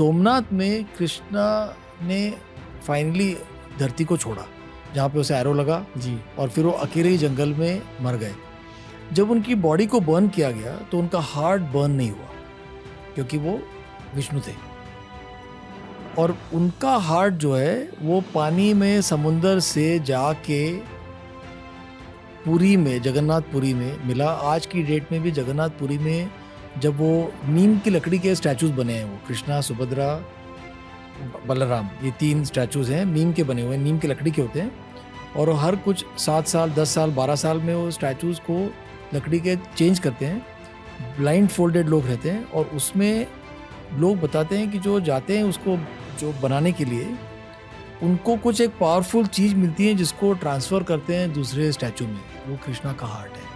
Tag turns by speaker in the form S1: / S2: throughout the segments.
S1: सोमनाथ में कृष्णा ने फाइनली धरती को छोड़ा, जहाँ पे उसे एरो लगा
S2: जी।
S1: और फिर वो अकेले ही जंगल में मर गए। जब उनकी बॉडी को बर्न किया गया तो उनका हार्ट बर्न नहीं हुआ, क्योंकि वो विष्णु थे। और उनका हार्ट जो है वो पानी में समुंदर से जाके पुरी में, जगन्नाथपुरी में मिला। आज की डेट में भी जगन्नाथपुरी में जब वो नीम की लकड़ी के स्टैचूज बने हैं, वो कृष्णा, सुभद्रा, बलराम, ये 3 स्टैचूज हैं, नीम के बने हुए हैं, नीम की लकड़ी के होते हैं। और वो हर कुछ 7 साल, 10 साल, 12 साल में वो स्टैचूज को लकड़ी के चेंज करते हैं। ब्लाइंड फोल्डेड लोग रहते हैं और उसमें लोग बताते हैं कि जो जाते हैं उसको जो बनाने के लिए, उनको कुछ एक पावरफुल चीज़ मिलती है जिसको ट्रांसफ़र करते हैं दूसरे स्टैचू में। वो कृष्णा का हार्ट है।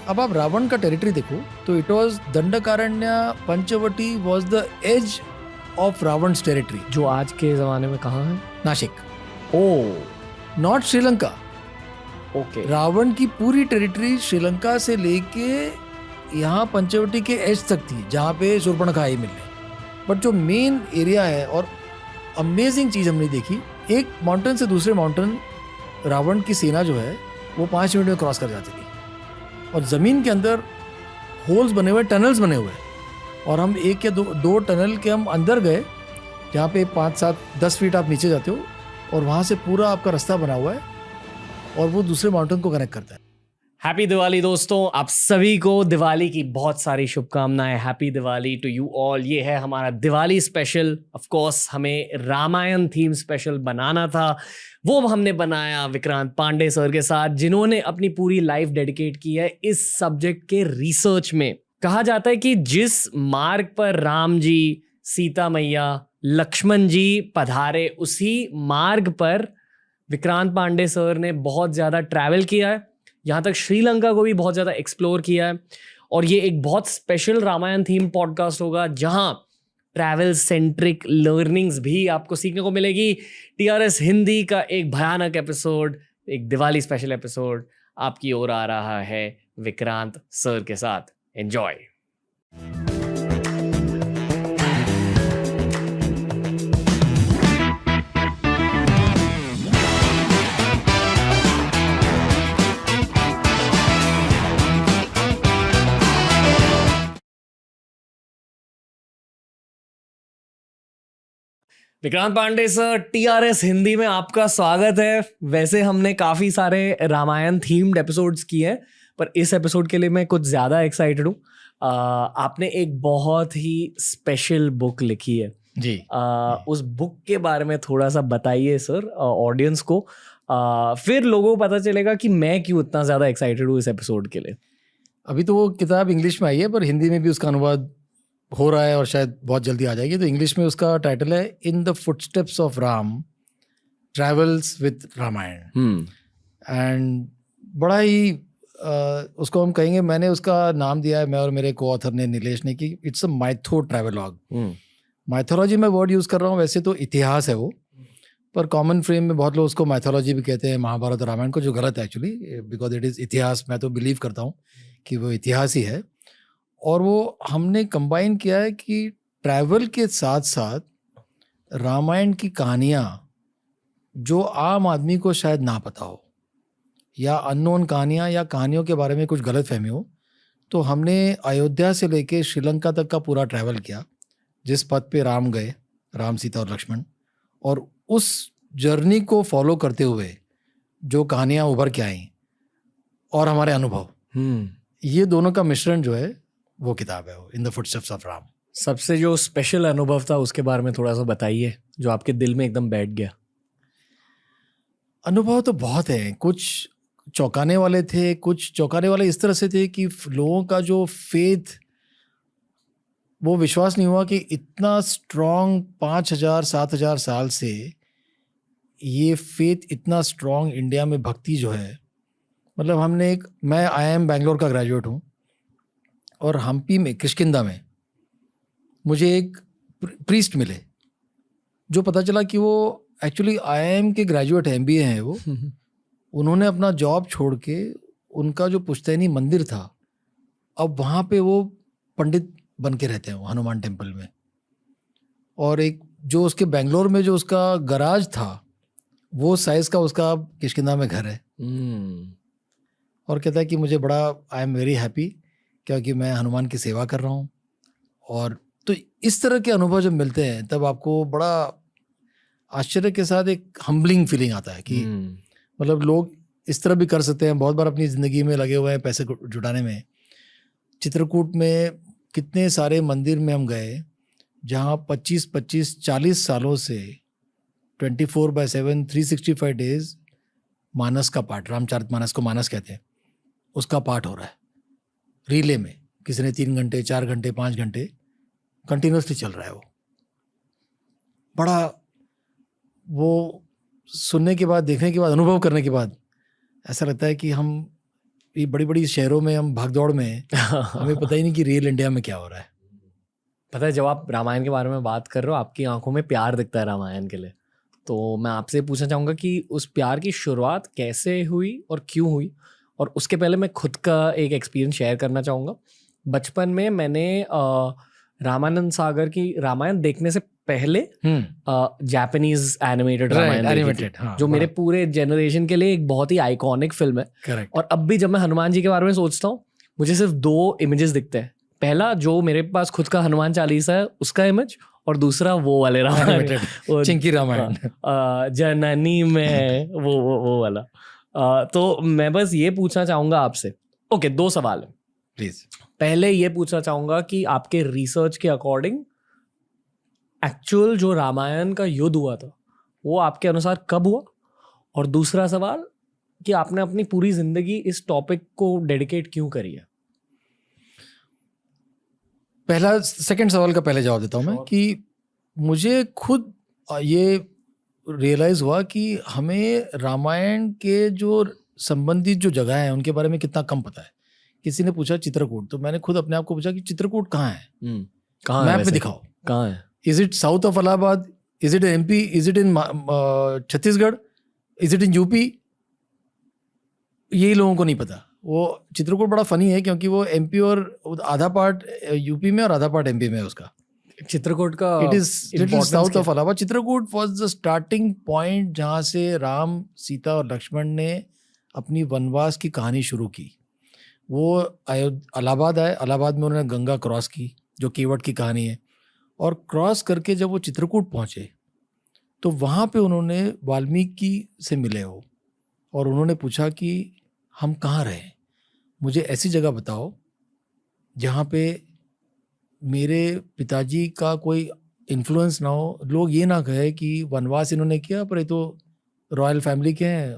S1: अब आप रावण का टेरिटरी देखो तो it was Dandakaranya, Panchavati was the as of Ravan's territory,
S2: जो आज के ज़माने में कहाँ है?
S1: Nashik,
S2: oh,
S1: not Sri Lanka.
S2: Okay.
S1: Ravan की पूरी टेरिटरी श्रीलंका से लेके यहाँ पंचवटी के एज तक थी, जहाँ पे शूर्पणखा आई मिलने। बट जो मेन एरिया है, और अमेजिंग चीज़ हमने देखी, एक माउंटेन से दूसरे माउंटेन रावण की सेना जो है वो 5 मिनट में क्रॉस कर जाती थी। और ज़मीन के अंदर होल्स बने हुए, टनल्स बने हुए, और हम एक या दो टनल के हम अंदर गए, जहाँ पे 5, 7, 10 फीट आप नीचे जाते हो और वहाँ से पूरा आपका रास्ता बना हुआ है और वो दूसरे माउंटेन को कनेक्ट करता है।
S2: हैप्पी दिवाली दोस्तों, आप सभी को दिवाली की बहुत सारी शुभकामनाएं। Happy Diwali to you all. ये है हमारा दिवाली स्पेशल। ऑफ कोर्स हमें रामायण थीम स्पेशल बनाना था, वो हमने बनाया विक्रांत पांडे सर के साथ, जिन्होंने अपनी पूरी लाइफ डेडिकेट की है इस सब्जेक्ट के रिसर्च में। कहा जाता है कि जिस मार्ग पर राम जी, सीता मैया, लक्ष्मण जी पधारे, उसी मार्ग पर विक्रांत पांडे सर ने बहुत ज़्यादा ट्रैवल किया है, यहाँ तक श्रीलंका को भी बहुत ज़्यादा एक्सप्लोर किया है। और ये एक बहुत स्पेशल रामायण थीम पॉडकास्ट होगा, जहाँ ट्रैवल सेंट्रिक लर्निंग्स भी आपको सीखने को मिलेगी। TRS हिंदी का एक भयानक एपिसोड, एक दिवाली स्पेशल एपिसोड आपकी ओर आ रहा है विक्रांत सर के साथ। Enjoy. Vikrant Pandey sir, TRS Hindi में आपका स्वागत है। वैसे हमने काफ़ी सारे रामायण थीम्ड एपिसोड्स किए हैं, पर इस एपिसोड के लिए मैं कुछ ज़्यादा एक्साइटेड हूँ। आपने एक बहुत ही स्पेशल बुक लिखी है
S1: जी।
S2: उस बुक के बारे में थोड़ा सा बताइए सर ऑडियंस को, फिर लोगों को पता चलेगा कि मैं क्यों इतना ज़्यादा एक्साइटेड हूँ इस एपिसोड के लिए।
S1: अभी तो वो किताब इंग्लिश में आई है, पर हिंदी में भी उसका अनुवाद हो रहा है और शायद बहुत जल्दी आ जाएगी। तो इंग्लिश में उसका टाइटल है in the footsteps of Ram travels with Ramayan. And बड़ा ही उसको हम कहेंगे, मैंने उसका नाम दिया है, मैं और मेरे को ऑथर ने, नीलेश ने, कि it's a mytho travelogue. Mythology में वर्ड यूज़ कर रहा हूँ, वैसे तो इतिहास है वो, पर कॉमन फ्रेम में बहुत लोग उसको माइथोलॉजी भी कहते हैं, महाभारत और रामायण को, जो गलत है एक्चुअली, बिकॉज इट इज़ इतिहास। मैं तो बिलीव करता हूँ कि वो इतिहास ही है। और वो हमने कंबाइन किया है कि ट्रैवल के साथ साथ रामायण की कहानियाँ जो आम आदमी को शायद ना पता हो, या अननोन कहानियाँ, या कहानियों के बारे में कुछ गलत फहमी हो, तो हमने अयोध्या से लेके श्रीलंका तक का पूरा ट्रैवल किया, जिस पथ पे राम गए, राम, सीता और लक्ष्मण, और उस जर्नी को फॉलो करते हुए जो कहानियाँ उभर के आई और हमारे अनुभव, ये दोनों का मिश्रण जो है वो किताब है, वो इन द फुटस्टेप्स ऑफ राम।
S2: सबसे जो स्पेशल अनुभव था उसके बारे में थोड़ा सा बताइए, जो आपके दिल में एकदम बैठ गया।
S1: अनुभव तो बहुत हैं, कुछ चौंकाने वाले थे, कुछ चौंकाने वाले इस तरह से थे कि लोगों का जो फेथ, वो विश्वास नहीं हुआ कि इतना स्ट्रॉन्ग 5000 7000 साल से ये फेथ इतना स्ट्रॉन्ग इंडिया में, भक्ति जो है, मतलब हमने एक, मैं IIM बैंगलोर का ग्रेजुएट हूँ, और हम्पी में, किष्किंधा में मुझे एक प्रीस्ट मिले, जो पता चला कि वो एक्चुअली IIM के ग्रेजुएट हैं, MBA हैं वो। उन्होंने अपना जॉब छोड़ के, उनका जो पुश्तैनी मंदिर था, अब वहाँ पे वो पंडित बन के रहते हैं, वो हनुमान टेम्पल में। और एक जो उसके बेंगलोर में जो उसका गराज था वो साइज का उसका किष्किंधा में घर है। और कहता है कि मुझे बड़ा आई एम वेरी हैप्पी क्योंकि मैं हनुमान की सेवा कर रहा हूँ। और तो इस तरह के अनुभव जब मिलते हैं तब आपको बड़ा आश्चर्य के साथ एक हम्बलिंग फीलिंग आता है कि मतलब लोग इस तरह भी कर सकते हैं। बहुत बार अपनी ज़िंदगी में लगे हुए हैं पैसे जुटाने में। चित्रकूट में कितने सारे मंदिर में हम गए जहाँ 25-40 सालों से 24/7 365 डेज मानस का पाठ, रामचरितमानस को मानस कहते हैं, उसका पाठ हो रहा है रिले में। किसी ने 3 घंटे 4 घंटे 5 घंटे कंटिन्यूसली चल रहा है। वो बड़ा वो सुनने के बाद, देखने के बाद, अनुभव करने के बाद ऐसा लगता है कि हम ये बड़ी बड़ी शहरों में हम भागदौड़ में हमें पता ही नहीं कि रियल इंडिया में क्या हो रहा है।
S2: पता है, जब आप रामायण के बारे में बात कर रहे हो आपकी आंखों में प्यार दिखता है रामायण के लिए। तो मैं आपसे पूछना चाहूँगा कि उस प्यार की शुरुआत कैसे हुई और क्यों हुई। और उसके पहले मैं खुद का एक एक्सपीरियंस शेयर करना चाहूँगा। बचपन में मैंने रामानंद सागर की रामायण देखने से पहले जापानीज एनिमेटेड रामायण देखी थी, जो मेरे पूरे जनरेशन के लिए एक बहुत ही आइकॉनिक फिल्म है।
S1: करेक्ट।
S2: और अब भी जब मैं हनुमान जी के बारे में सोचता हूँ मुझे सिर्फ 2 इमेजेस दिखते हैं। पहला जो मेरे पास खुद का हनुमान चालीसा है उसका इमेज, और दूसरा वो वाले रामायण,
S1: चिंकी रामायण,
S2: जननी में वो वाला। तो मैं बस ये पूछना चाहूंगा आपसे, ओके 2 सवाल है
S1: प्लीज।
S2: पहले ये पूछना चाहूंगा कि आपके रिसर्च के अकॉर्डिंग एक्चुअल जो रामायण का युद्ध हुआ था वो आपके अनुसार कब हुआ। और दूसरा सवाल कि आपने अपनी पूरी जिंदगी इस टॉपिक को डेडिकेट क्यों करी है।
S1: पहला सेकंड सवाल का पहले जवाब देता हूं मैं कि मुझे खुद ये रियलाइज हुआ कि हमें रामायण के जो संबंधित जो जगह है उनके बारे में कितना कम पता है। किसी ने पूछा चित्रकूट, तो मैंने खुद अपने आप को पूछा कि चित्रकूट कहाँ है,
S2: कहाँ
S1: मैप में दिखाओ
S2: कहाँ है।
S1: Is it south of Allahabad, is it MP, is it in Chhattisgarh, is it in UP? यही लोगों को नहीं पता। वो चित्रकूट बड़ा फनी है क्योंकि वो MP और आधा पार्ट UP में और आधा पार्ट MP में है उसका।
S2: चित्रकूट का
S1: it is south of Allahabad. Chitrakoot was the starting point जहाँ से राम, सीता और लक्ष्मण ने अपनी वनवास की कहानी शुरू की। वो इलाहाबाद आए, इलाहाबाद में उन्होंने गंगा क्रॉस की जो केवट की कहानी है, और क्रॉस करके जब वो चित्रकूट पहुँचे तो वहाँ पे उन्होंने वाल्मीकि से मिले हो और उन्होंने पूछा कि हम कहाँ रहें, मुझे ऐसी जगह बताओ जहाँ पे मेरे पिताजी का कोई इन्फ्लुएंस ना हो, लोग ये ना कहे कि वनवास इन्होंने किया पर ये तो रॉयल फैमिली के हैं,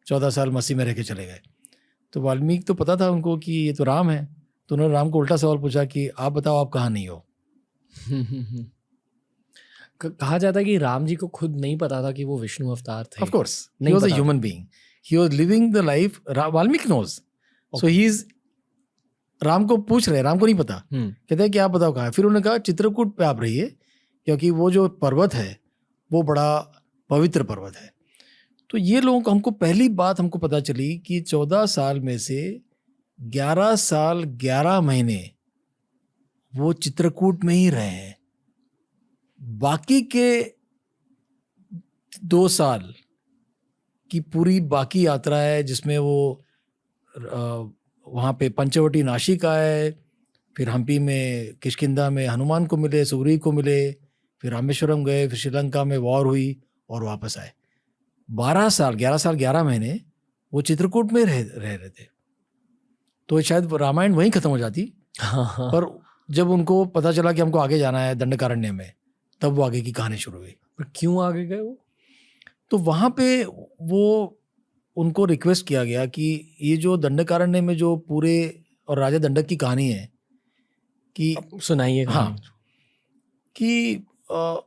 S1: 14 साल मसीह में रह के चले गए। तो वाल्मीकि तो पता था उनको कि ये तो राम है, तो उन्होंने राम को उल्टा सवाल पूछा कि आप बताओ आप कहाँ नहीं हो।
S2: कहा जाता है कि राम जी को खुद नहीं पता था कि वो विष्णु अवतार थे।
S1: Of course he was a human being, he was living the life. Valmiki knows, so he is Ram को पूछ रहे, राम को नहीं पता। कहते हैं कि आप बताओ कहाँ है। फिर उन्होंने कहा चित्रकूट पे आप रहिए क्योंकि वो जो पर्वत है वो बड़ा पवित्र पर्वत है। तो ये लोगों को, हमको पहली बात हमको पता चली कि 14 साल में से 11 साल 11 महीने वो चित्रकूट में ही रहे हैं। बाकी के 2 साल की पूरी बाकी यात्रा है जिसमें वो वहाँ पे पंचवटी नासिक आए, फिर हम्पी में किष्किंधा में हनुमान को मिले, सुग्रीव को मिले, फिर रामेश्वरम गए, फिर श्रीलंका में वॉर हुई और वापस आए। 11 साल 11 महीने वो चित्रकूट में रह रहे थे। तो शायद रामायण वहीं खत्म हो जाती। पर जब उनको पता चला कि हमको आगे जाना है दंडकारण्य में, तब वो आगे की कहानी शुरू हुई।
S2: पर क्यों आगे गए वो?
S1: तो वहाँ पे वो उनको रिक्वेस्ट किया गया कि ये जो दंडकारण्य में जो पूरे और राजा दंडक की कहानी है कि
S2: सुनाइए।
S1: हाँ, कि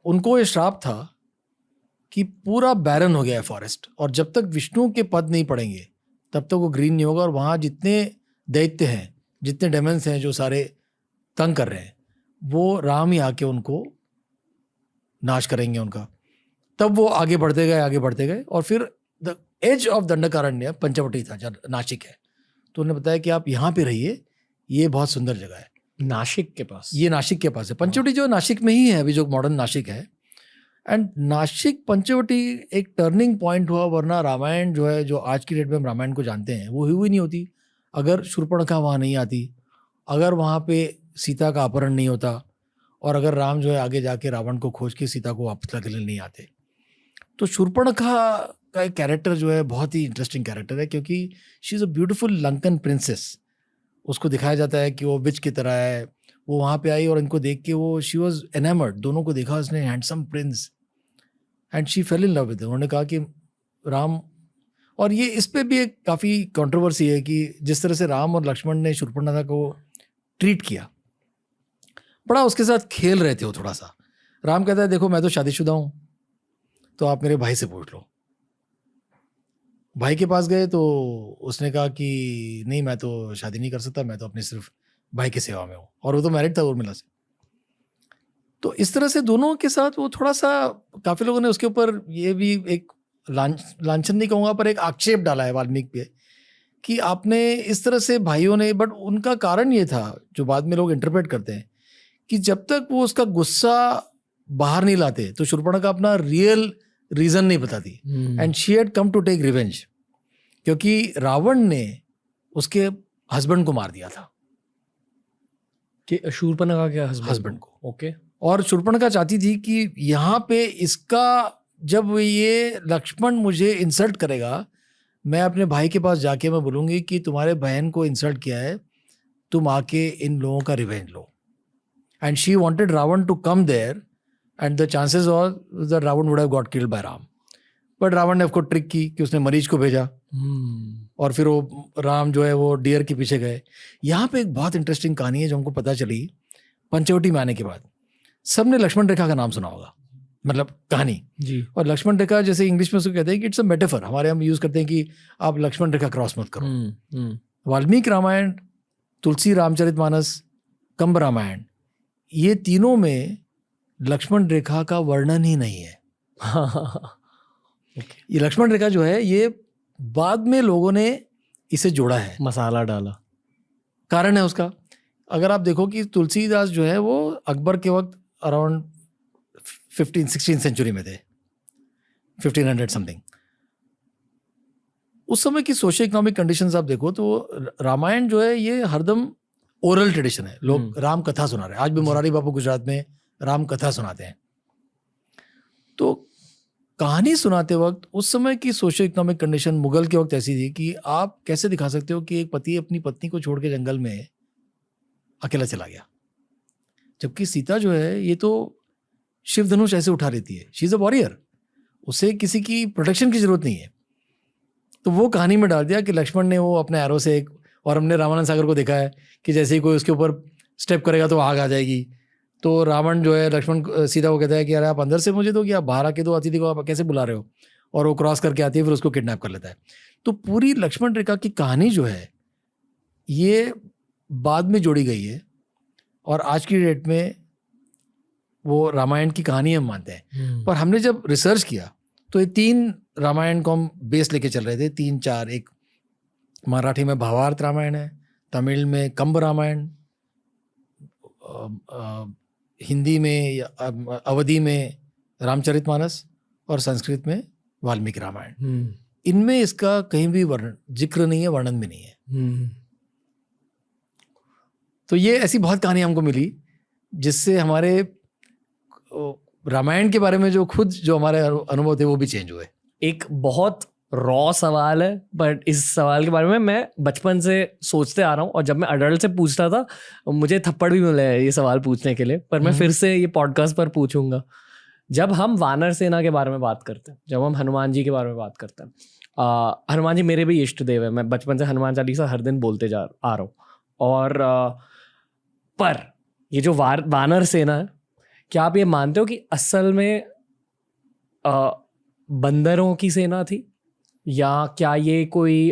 S1: उनको ये श्राप था कि पूरा बैरन हो गया है फॉरेस्ट, और जब तक विष्णु के पद नहीं पड़ेंगे तब तक वो ग्रीन नहीं होगा, और वहाँ जितने दैत्य हैं, जितने डेमन्स हैं जो सारे तंग कर रहे हैं, वो राम ही आके उनको नाश करेंगे उनका। तब वो आगे बढ़ते गए और फिर the as of Dandakaranya Panchavati था जहाँ नासिक है। तो उन्होंने बताया कि आप यहाँ पे रहिए, ये बहुत सुंदर जगह है।
S2: नासिक के पास।
S1: ये नासिक के पास है। पंचवटी जो नासिक में ही है अभी, जो मॉडर्न नासिक है। एंड नासिक पंचवटी एक टर्निंग पॉइंट हुआ, वरना रामायण जो है, जो आज की डेट में हम रामायण को जानते हैं, वो हुई नहीं होती अगर शूर्पणखा वहाँ नहीं आती, अगर वहाँ पे सीता का अपहरण नहीं होता, और अगर राम जो है आगे जाके रावण को खोज के सीता को वापस लाने के लिए नहीं आते। तो शूर्पणखा का एक कैरेक्टर जो है बहुत ही इंटरेस्टिंग कैरेक्टर है, क्योंकि she is a beautiful Lankan princess. उसको दिखाया जाता है कि वो विच की तरह है। वो वहाँ पे आई और इनको देख के वो शी वॉज एनामर्ड, दोनों को देखा उसने, handsome Prince, and she fail in love with. उन्होंने कहा कि राम, और ये इस पे भी एक काफ़ी कंट्रोवर्सी है कि जिस तरह से राम और लक्ष्मण ने शूर्पणखा को ट्रीट किया, बड़ा उसके साथ खेल रहे थे वो थोड़ा सा। राम कहता है देखो मैं तो शादीशुदा हूँ, तो आप मेरे भाई से पूछ लो। भाई के पास गए तो उसने कहा कि नहीं, मैं तो शादी नहीं कर सकता, मैं तो अपनी सिर्फ भाई की सेवा में हूँ, और वो तो मैरिड था उर्मिला से। तो इस तरह से दोनों के साथ वो थोड़ा सा, काफ़ी लोगों ने उसके ऊपर ये भी एक लांछन नहीं कहूँगा, पर एक आक्षेप डाला है वाल्मीकि पे कि आपने इस तरह से भाइयों ने, बट उनका कारण ये था जो बाद में लोग इंटरप्रेट करते हैं कि जब तक वो उसका गुस्सा बाहर नहीं लाते तो शूर्पणखा अपना रियल रीजन नहीं बताती। And she had come to take revenge, क्योंकि रावण ने उसके हस्बैंड को मार दिया था,
S2: कि शूर्पणखा के
S1: हस्बैंड को।
S2: ओके।
S1: और शूर्पणखा चाहती थी कि यहाँ पे इसका, जब ये लक्ष्मण मुझे इंसल्ट करेगा, मैं अपने भाई के पास जाके मैं बोलूँगी कि तुम्हारे बहन को इंसल्ट किया है, तुम आके इन लोगों का रिवेंज लो। And she wanted Ravan to come there, and the chances were that Ravan would have got killed by Ram. But Ravan ने उसको ट्रिक की कि उसने मरीच को भेजा, और फिर वो राम जो है वो डियर के पीछे गए। यहाँ पे एक बहुत इंटरेस्टिंग कहानी है जो हमको पता चली पंचवटी में आने के बाद। सबने लक्ष्मण रेखा का नाम सुना होगा, मतलब कहानी
S2: जी।
S1: और लक्ष्मण रेखा जैसे इंग्लिश में उसको कहते हैं कि इट्स अ मेटाफर, हमारे हम यूज करते हैं कि आप लक्ष्मण रेखा क्रॉस मत करो। वाल्मीकि रामायण, तुलसी रामचरितमानस, कंब रामायण, ये तीनों में लक्ष्मण रेखा का वर्णन ही नहीं है। ये लक्ष्मण रेखा जो है ये बाद में लोगों ने इसे जोड़ा है,
S2: मसाला डाला।
S1: कारण है उसका। अगर आप देखो कि तुलसीदास जो है वो अकबर के वक्त अराउंड 16th सेंचुरी में थे, 1500 समथिंग। उस समय की सोशियो इकोनॉमिक कंडीशंस आप देखो तो रामायण जो है ये हरदम ओरल ट्रेडिशन है, लोग राम कथा सुना रहे हैं। आज भी मोरारी बापू गुजरात में राम कथा सुनाते हैं। तो कहानी सुनाते वक्त उस समय की सोशियो इकोनॉमिक कंडीशन मुगल के वक्त ऐसी थी कि आप कैसे दिखा सकते हो कि एक पति अपनी पत्नी को छोड़ के जंगल में अकेला चला गया, जबकि सीता जो है ये तो शिव धनुष ऐसे उठा लेती है, शी इज अ वॉरियर, उसे किसी की प्रोटेक्शन की जरूरत नहीं है। तो वो कहानी में डाल दिया कि लक्ष्मण ने वो अपने एरो से एक, और हमने रामानंद सागर को देखा है कि जैसे ही कोई उसके ऊपर स्टेप करेगा तो आग आ जाएगी। तो रावण जो है लक्ष्मण सीता को कहता है कि अरे आप अंदर से मुझे दो कि आप बाहर आके दो, अतिथि को आप कैसे बुला रहे हो, और वो क्रॉस करके आती है, फिर उसको किडनैप कर लेता है। तो पूरी लक्ष्मण रेखा की कहानी जो है ये बाद में जोड़ी गई है, और आज की डेट में वो रामायण की कहानी हम मानते हैं। पर हमने जब रिसर्च किया तो ये 3 रामायण को हम बेस लेके चल रहे थे, 3-4। एक मराठी में भावार्थ रामायण है, तमिल में कंब रामायण, हिंदी में अवधी में रामचरितमानस, और संस्कृत में वाल्मीकि रामायण। इनमें इसका कहीं भी जिक्र नहीं है, वर्णन भी नहीं है। तो ये ऐसी बहुत कहानी हमको मिली जिससे हमारे रामायण के बारे में जो खुद जो हमारे अनुभव थे वो भी चेंज हुए।
S2: एक बहुत रॉ सवाल है, बट इस सवाल के बारे में मैं बचपन से सोचते आ रहा हूँ, और जब मैं अडल्ट से पूछता था मुझे थप्पड़ भी मिले ये सवाल पूछने के लिए, पर मैं फिर से ये पॉडकास्ट पर पूछूंगा। जब हम वानर सेना के बारे में बात करते हैं, जब हम हनुमान जी के बारे में बात करते हैं, हनुमान जी मेरे भी इष्ट देव है, मैं बचपन से हनुमान चालीसा हर दिन बोलते आ रहा हूँ। और पर ये जो वानर सेना है, क्या आप ये मानते हो कि असल में बंदरों की सेना थी, या क्या ये कोई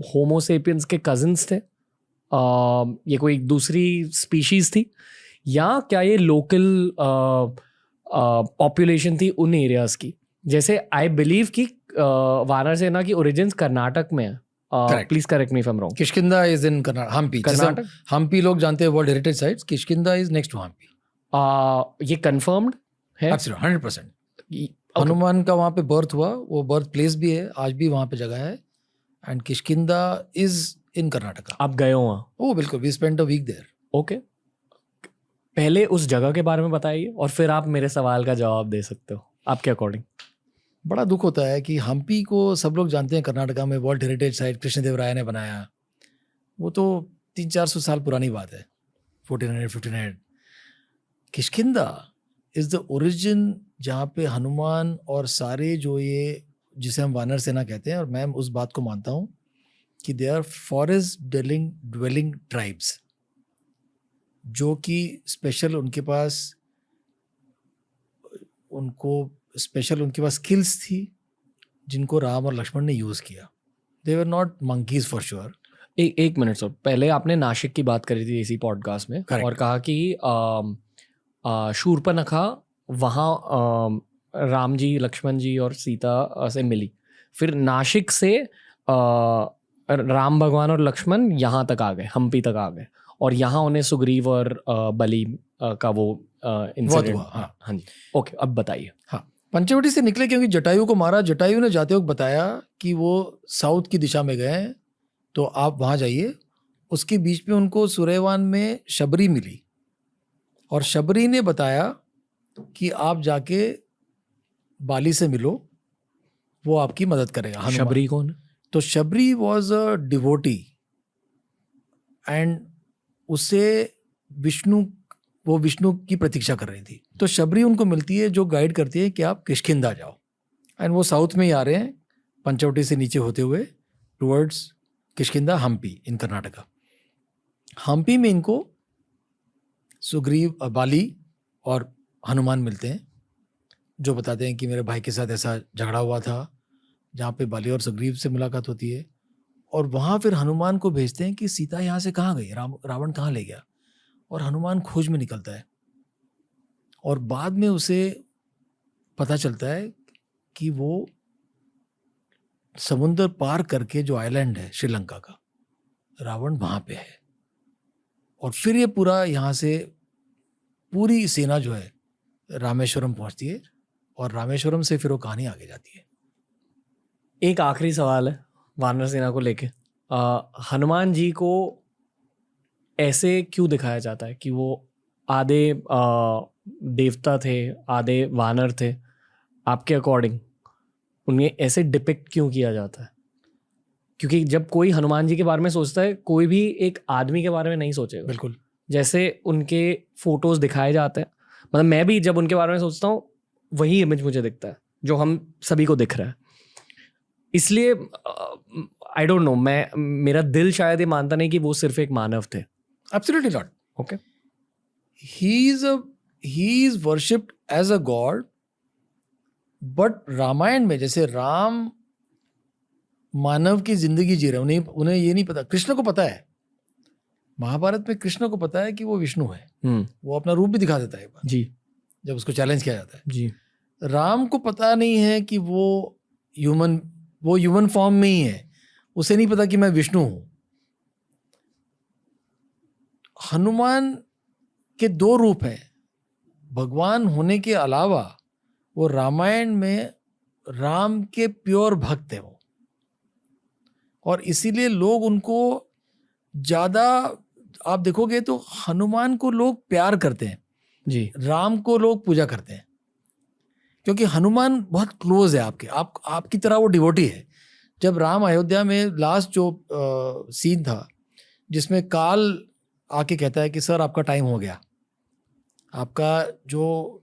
S2: होमोसेपियंस के कजिन्स थे, ये कोई दूसरी स्पीशीज थी, या क्या ये लोकल पॉपुलेशन थी उन एरियाज की? जैसे आई बिलीव कि वानर सेना की ओरिजिन्स कर्नाटक में है,
S1: Correct.
S2: Please correct me if I am wrong.
S1: Kishkindha is in Karnataka. Hampi, जैसे
S2: कर्नाटक?
S1: हम्पी लोग जानते हैं world heritage sites, Kishkindha is next to Hampi.
S2: ये कंफर्म्ड है?
S1: एब्सोल्युटली 100%.
S2: Okay.
S1: हनुमान का वहाँ पे बर्थ हुआ, वो बर्थ प्लेस भी है, आज भी वहाँ पे जगह है. And Kishkindha is in Karnataka.
S2: आप गए हो वहाँ?
S1: ओ बिल्कुल, we spent a week there.
S2: Okay. पहले उस जगह के बारे में बताइए और फिर आप मेरे सवाल का जवाब दे सकते हो आपके अकॉर्डिंग.
S1: बड़ा दुख होता है कि हम्पी को सब लोग जानते हैं कर्नाटका में वर्ल्ड हेरिटेज साइट कृष्णदेवराय ने बनाया. वो तो 300-400 साल पुरानी बात है, 1400-1500. किष्किंधा इज द ओरिजिन जहाँ पे हनुमान और सारे जो ये जिसे हम वानर सेना कहते हैं, और मैं उस बात को मानता हूँ कि they are forest dwelling tribes, जो कि स्पेशल उनके पास स्किल्स थी जिनको राम और लक्ष्मण ने यूज़ किया. They were not monkeys for sure.
S2: एक मिनट सर, पहले आपने नासिक की बात करी थी इसी पॉडकास्ट में.
S1: Correct.
S2: और कहा कि शूर्पणखा वहाँ राम जी, लक्ष्मण जी और सीता से मिली. फिर नासिक से राम भगवान और लक्ष्मण यहाँ तक आ गए, हम्पी तक आ गए, और यहाँ उन्हें सुग्रीव और बलि का वो इंसिडेंट.
S1: हाँ.
S2: हाँ जी. ओके, अब बताइए.
S1: हाँ, पंचवटी से निकले क्योंकि जटायु को मारा. जटायु ने जाते वक्त बताया कि वो साउथ की दिशा में गए हैं, तो आप वहाँ जाइए. उसके बीच में उनको सुरेवान में शबरी मिली, और शबरी ने बताया कि आप जाके बाली से मिलो, वो आपकी मदद करेगा. हनुमान.
S2: शबरी कौन है?
S1: तो Shabari was a devotee, and उसे विष्णु की प्रतीक्षा कर रही थी. तो शबरी उनको मिलती है, जो गाइड करती है कि आप किष्किंधा जाओ. एंड वो साउथ में ही आ रहे हैं, पंचवटी से नीचे होते हुए टुवर्ड्स किष्किंधा, हम्पी इन कर्नाटका. हम्पी में इनको सुग्रीव, बाली और हनुमान मिलते हैं, जो बताते हैं कि मेरे भाई के साथ ऐसा झगड़ा हुआ था, जहाँ पे बाली और सुग्रीव से मुलाकात होती है. और वहाँ फिर हनुमान को भेजते हैं कि सीता यहाँ से कहाँ गई, रावण कहाँ ले गया. और हनुमान खोज में निकलता है, और बाद में उसे पता चलता है कि वो समुद्र पार करके जो आइलैंड है श्रीलंका का, रावण वहाँ पे है. और फिर ये पूरा यहाँ से पूरी सेना जो है रामेश्वरम पहुँचती है, और रामेश्वरम से फिर वो कहानी आगे जाती है.
S2: एक आखिरी सवाल है वानर सेना को लेके. हनुमान जी को ऐसे क्यों दिखाया जाता है कि वो आधे देवता थे, आधे वानर थे? आपके अकॉर्डिंग उन्हें ऐसे डिपिक्ट क्यों किया जाता है? क्योंकि जब कोई हनुमान जी के बारे में सोचता है, कोई भी एक आदमी के बारे में नहीं सोचेगा.
S1: बिल्कुल.
S2: जैसे उनके फोटोज दिखाए जाते हैं, मतलब मैं भी जब उनके बारे में सोचता हूँ, वही इमेज मुझे दिखता है जो हम सभी को दिख रहा है. इसलिए आई डोंट नो, मेरा दिल शायद ये मानता नहीं कि वो सिर्फ एक मानव थे.
S1: Absolutely not.
S2: ओके.
S1: He is worshipped as a god, but Ramayan में जैसे राम मानव की जिंदगी जी रहे हैं, उन्हें ये नहीं पता. कृष्ण को पता है, महाभारत में कृष्ण को पता है कि वो विष्णु है. वो अपना रूप भी दिखा देता है एक बार,
S2: जी,
S1: जब उसको चैलेंज किया जाता है.
S2: जी.
S1: राम को पता नहीं है कि वो ह्यूमन फॉर्म में ही है. उसे नहीं पता कि मैं विष्णु हूं. हनुमान के दो रूप हैं. भगवान होने के अलावा वो रामायण में राम के प्योर भक्त हैं वो, और इसीलिए लोग उनको ज़्यादा, आप देखोगे तो हनुमान को लोग प्यार करते हैं
S2: जी.
S1: राम को लोग पूजा करते हैं, क्योंकि हनुमान बहुत क्लोज है आपकी तरह वो डिवोटी है. जब राम अयोध्या में लास्ट जो सीन था, जिसमें काल आके कहता है कि सर आपका टाइम हो गया, आपका जो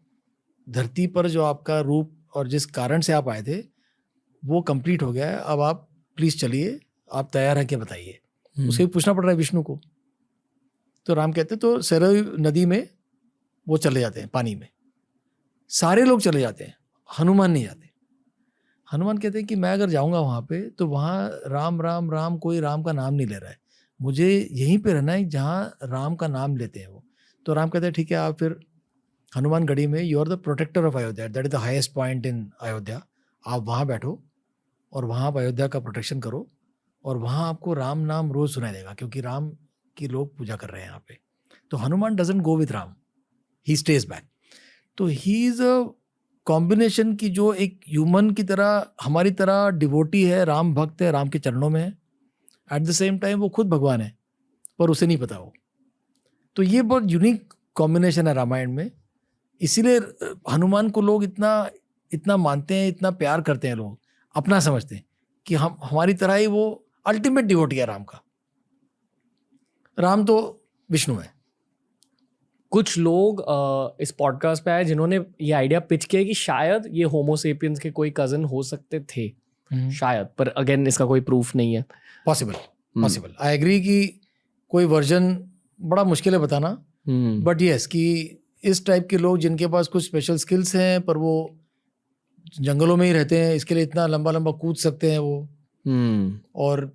S1: धरती पर जो आपका रूप और जिस कारण से आप आए थे वो कंप्लीट हो गया है, अब आप प्लीज चलिए, आप तैयार हैं क्या बताइए. उसे भी पूछना पड़ रहा है विष्णु को. तो राम कहते तो सरयू नदी में वो चले जाते हैं, पानी में सारे लोग चले जाते हैं, हनुमान नहीं जाते. हनुमान कहते हैं कि मैं अगर जाऊंगा वहाँ पे तो वहाँ राम राम राम, कोई राम का नाम नहीं ले रहा है, मुझे यहीं पे रहना है जहाँ राम का नाम लेते हैं वो. तो राम कहते हैं ठीक है, आप फिर हनुमान गढ़ी में, you are the protector of Ayodhya, that is the highest point in Ayodhya, आप वहाँ बैठो और वहाँ आप अयोध्या का प्रोटेक्शन करो, और वहाँ आपको राम नाम रोज सुनाई देगा, क्योंकि राम की लोग पूजा कर रहे हैं यहाँ पे। तो Hanuman doesn't go with Ram, he stage back. तो ही इज अ कॉम्बिनेशन की जो एक ह्यूमन की तरह, हमारी तरह डिवोटी है, राम भक्त है, राम के चरणों में है, एट द सेम टाइम वो खुद भगवान है पर उसे नहीं पता वो। तो ये बहुत यूनिक कॉम्बिनेशन है रामायण में। इसीलिए हनुमान को लोग इतना इतना मानते हैं, इतना प्यार करते हैं, लोग अपना समझते हैं कि हम हमारी तरह ही वो अल्टीमेट डिवोटी है राम का। राम तो विष्णु है।
S2: कुछ लोग इस पॉडकास्ट पे आए जिन्होंने ये आइडिया पिच किया कि शायद ये होमोसेपियंस के कोई कजन हो सकते थे, शायद, पर अगेन इसका कोई प्रूफ नहीं है।
S1: पॉसिबल आई एग्री कि कोई वर्जन बड़ा मुश्किल है बताना, बट यस कि इस टाइप के लोग जिनके पास कुछ स्पेशल स्किल्स हैं पर वो जंगलों में ही रहते हैं, इसके लिए इतना लंबा लंबा कूद सकते हैं वो, और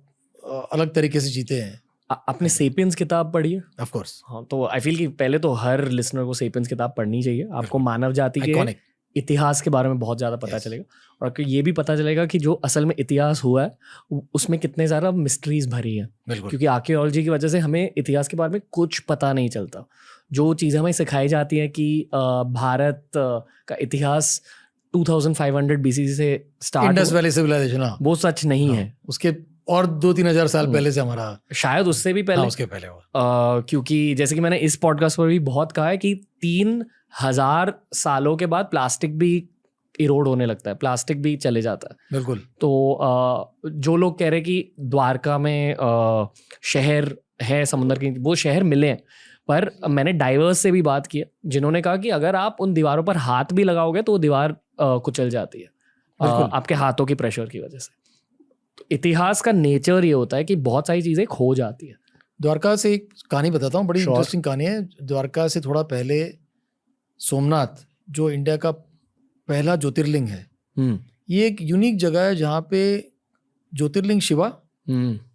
S1: अलग तरीके से जीते हैं।
S2: आपने सेपियंस किताब पढ़ी है?
S1: Of course.
S2: हाँ, तो आई फील कि पहले तो हर लिसनर को सेपियंस किताब पढ़नी चाहिए। आपको मानव जाति के इतिहास के बारे में बहुत ज़्यादा पता चलेगा, और आपको ये भी पता चलेगा कि जो असल में इतिहास हुआ है उसमें कितने ज़्यादा मिस्ट्रीज भरी है। क्योंकि आर्कियोलॉजी की वजह से हमें इतिहास के बारे में कुछ पता नहीं चलता। जो चीज़ें हमें सिखाई जाती हैं कि भारत का इतिहास 2500 BC से स्टार्ट,
S1: इंडस वैली सिविलाइजेशन,
S2: वो सच नहीं है।
S1: उसके और 2-3 हज़ार साल पहले से हमारा, शायद
S2: उससे भी पहले,
S1: उसके पहले
S2: क्योंकि जैसे कि मैंने इस पॉडकास्ट पर भी बहुत कहा है कि 3000 सालों के बाद प्लास्टिक भी इरोड होने लगता है, प्लास्टिक भी चले जाता है।
S1: बिल्कुल।
S2: तो जो लोग कह रहे हैं कि द्वारका में शहर है समुद्र के, वो शहर मिले हैं, पर मैंने डाइवर्स से भी बात की है जिन्होंने कहा कि अगर आप उन दीवारों पर हाथ भी लगाओगे तो वो दीवार कुचल जाती है आपके हाथों की प्रेशर की वजह से। तो इतिहास का नेचर ये होता है कि बहुत सारी चीजें खो जाती है।
S1: द्वारका से एक कहानी बताता हूँ, बड़ी इंटरेस्टिंग कहानी है। द्वारका से थोड़ा पहले सोमनाथ, जो इंडिया का पहला ज्योतिर्लिंग है, ये एक यूनिक जगह है जहाँ पे ज्योतिर्लिंग शिवा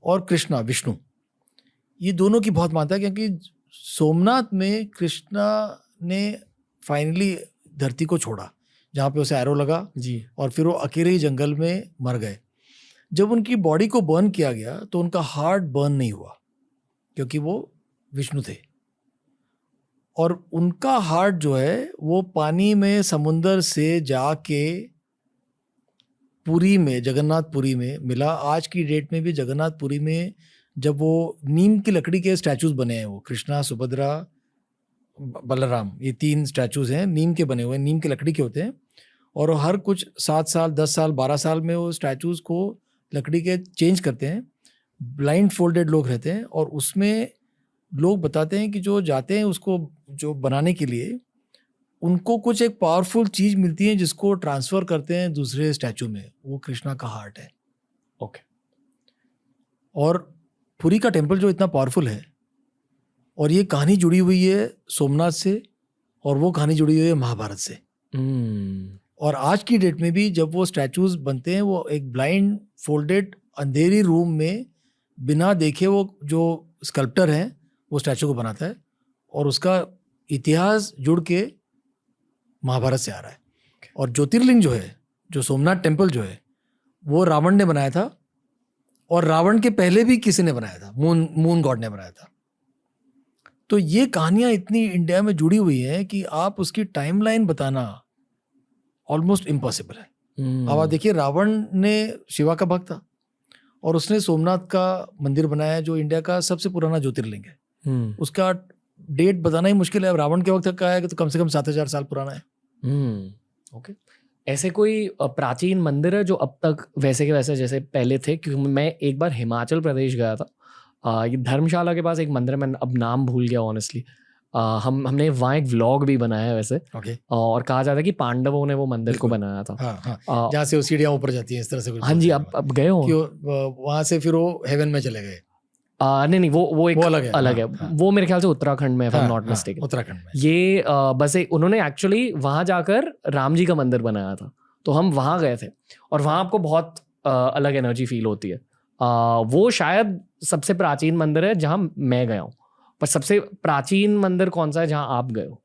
S1: और कृष्णा विष्णु, ये दोनों की बहुत मानता है। क्योंकि सोमनाथ में कृष्णा ने फाइनली धरती को छोड़ा जहाँ पे उसे एरो लगा
S2: जी, और
S1: फिर वो अकेले ही जंगल में मर गए। जब उनकी बॉडी को बर्न किया गया तो उनका हार्ट बर्न नहीं हुआ क्योंकि वो विष्णु थे, और उनका हार्ट जो है वो पानी में समुंदर से जाके पुरी में, जगन्नाथपुरी में मिला। आज की डेट में भी जगन्नाथपुरी में जब वो नीम की लकड़ी के स्टैचूज बने हैं, वो कृष्णा, सुभद्रा, बलराम, ये 3 स्टैचूज हैं, नीम के बने हुए, नीम की लकड़ी के होते हैं। और हर कुछ 7 साल, 10 साल, 12 साल में वो स्टैचूज को लकड़ी के चेंज करते हैं। ब्लाइंड फोल्डेड लोग रहते हैं, और उसमें लोग बताते हैं कि जो जाते हैं उसको जो बनाने के लिए, उनको कुछ एक पावरफुल चीज मिलती है जिसको ट्रांसफर करते हैं दूसरे स्टैचू में। वो कृष्णा का हार्ट है।
S2: ओके।
S1: और पुरी का टेम्पल जो इतना पावरफुल है, और ये कहानी जुड़ी हुई है सोमनाथ से, और वो कहानी जुड़ी हुई है महाभारत से। और आज की डेट में भी जब वो स्टैचूज बनते हैं, वो एक ब्लाइंड फोल्डेड अंधेरी रूम में बिना देखे वो जो स्कल्प्टर है वो स्टैचू को बनाता है, और उसका इतिहास जुड़ के महाभारत से आ रहा है। और ज्योतिर्लिंग जो है, जो सोमनाथ टेम्पल जो है, वो रावण ने बनाया था, और रावण के पहले भी किसी ने बनाया था, मून गॉड ने बनाया था। तो ये कहानियां इतनी इंडिया में जुड़ी हुई हैं कि आप उसकी टाइमलाइन बताना ऑलमोस्ट इम्पॉसिबल है। अब आप देखिए, रावण ने शिवा का भक्त था, और उसने सोमनाथ का मंदिर बनाया जो इंडिया का सबसे पुराना ज्योतिर्लिंग है। उसका डेट बताना ही मुश्किल है। अब रावण के वक्त का है तो कम से कम 7000 साल पुराना है।
S2: ओके। ऐसे कोई प्राचीन मंदिर है जो अब तक वैसे के वैसे जैसे पहले थे? क्योंकि मैं एक बार हिमाचल प्रदेश गया था, ये धर्मशाला के पास एक मंदिर है, मैं अब नाम भूल गया ऑनेस्टली। हमने वहाँ एक व्लॉग भी बनाया है वैसे। और कहा जाता है कि पांडवों ने वो मंदिर को बनाया था।
S1: जहाँ से सीढ़ियाँ ऊपर जाती हैं इस तरह से कुछ।
S2: हाँ जी, अब गए हो
S1: वहाँ से, फिर वो हेवन में चले गए।
S2: नहीं, वो एक अलग है। वो मेरे ख्याल से उत्तराखंड में, नॉट मिस्टेकन,
S1: उत्तराखंड में।
S2: ये बस उन्होंने एक्चुअली वहां जाकर राम जी का मंदिर बनाया था, तो हम वहां गए थे, और वहां आपको बहुत अलग एनर्जी फील होती है। वो शायद सबसे प्राचीन मंदिर है जहां मैं गया हूँ। पर सबसे प्राचीन मंदिर कौन सा है जहां आप गए हो?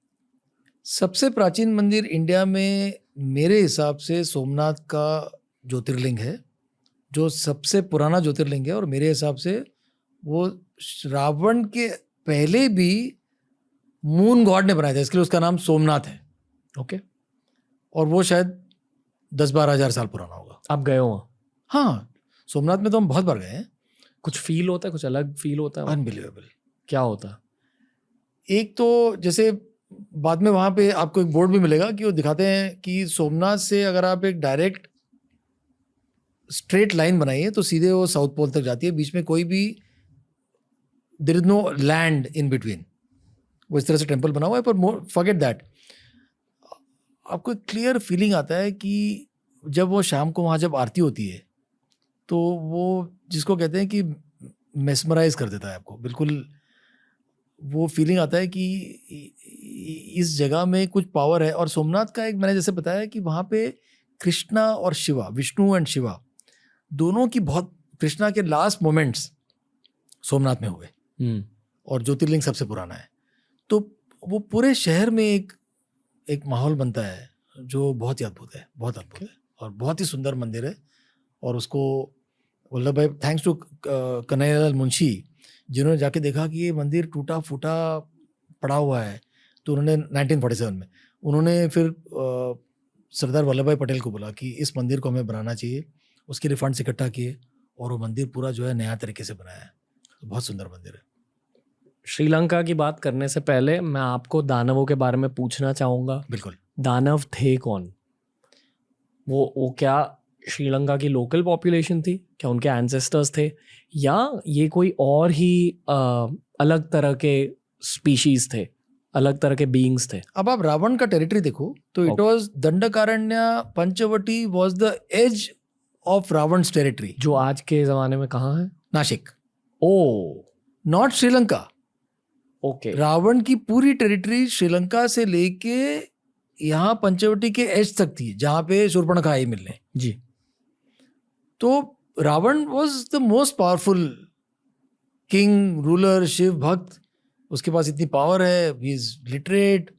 S1: सबसे प्राचीन मंदिर इंडिया में मेरे हिसाब से सोमनाथ का ज्योतिर्लिंग है, जो सबसे पुराना ज्योतिर्लिंग है, और मेरे हिसाब से वो रावण के पहले भी मून गॉड ने बनाया था, इसके लिए उसका नाम सोमनाथ है।
S2: ओके,
S1: और वो शायद 10-12 हज़ार साल पुराना होगा।
S2: आप गए हो वहाँ?
S1: हाँ, सोमनाथ में तो हम बहुत बार गए हैं।
S2: कुछ फील होता है, कुछ अलग फील होता है वहाँ?
S1: अनबिलीवेबल।
S2: क्या होता है?
S1: एक तो जैसे बाद में वहाँ पे आपको एक बोर्ड भी मिलेगा कि वो दिखाते हैं कि सोमनाथ से अगर आप एक डायरेक्ट स्ट्रेट लाइन बनाइए तो सीधे वो साउथ पोल तक जाती है, बीच में कोई भी there is no land in between. वो इस तरह से टेम्पल बना हुआ है, पर फॉरगेट दैट, आपको एक क्लियर फीलिंग आता है कि जब वो शाम को वहाँ जब आरती होती है तो वो जिसको कहते हैं कि मेस्मराइज कर देता है आपको, बिल्कुल वो फीलिंग आता है कि इस जगह में कुछ पावर है। और सोमनाथ का एक, मैंने जैसे बताया कि वहाँ पे कृष्णा और शिवा, विष्णु एंड शिवा दोनों की बहुत, कृष्णा के लास्ट मोमेंट्स सोमनाथ में हुए, और ज्योतिर्लिंग सबसे पुराना है। तो वो पूरे शहर में एक माहौल बनता है जो बहुत ही अद्भुत है, बहुत अद्भुत है, और बहुत ही सुंदर मंदिर है। और उसको वल्लभ भाई, थैंक्स टू कन्हैयालाल मुंशी, जिन्होंने जाके देखा कि ये मंदिर टूटा फूटा पड़ा हुआ है, तो उन्होंने 1947 में उन्होंने फिर सरदार वल्लभ भाई पटेल को बोला कि इस मंदिर को हमें बनाना चाहिए। उसके लिए फंड्स इकट्ठा किए और वो मंदिर पूरा जो है नया तरीके से बनाया है। तो बहुत सुंदर मंदिर है।
S2: श्रीलंका की बात करने से पहले मैं आपको दानवों के बारे में पूछना चाहूँगा।
S1: बिल्कुल।
S2: दानव थे कौन? वो क्या श्रीलंका की लोकल पॉपुलेशन थी? क्या उनके एंसेस्टर्स थे, या ये कोई और ही अलग तरह के स्पीशीज थे, अलग तरह के बीइंग्स थे?
S1: अब आप रावण का टेरिटरी देखो तो it was Dandakaranya, Panchavati was the as of Ravan's territory,
S2: जो आज के ज़माने में कहाँ है?
S1: Nashik.
S2: Oh,
S1: not Sri Lanka.
S2: Okay.
S1: Ravan की पूरी टेरिटरी श्रीलंका से लेके यहाँ पंचवटी के एज तक थी, जहाँ पे शूर्पणखा आई मिलने।
S2: जी।
S1: तो Ravan was the most powerful king, ruler, Shiv भक्त। उसके पास इतनी पावर है, ही इज लिटरेट,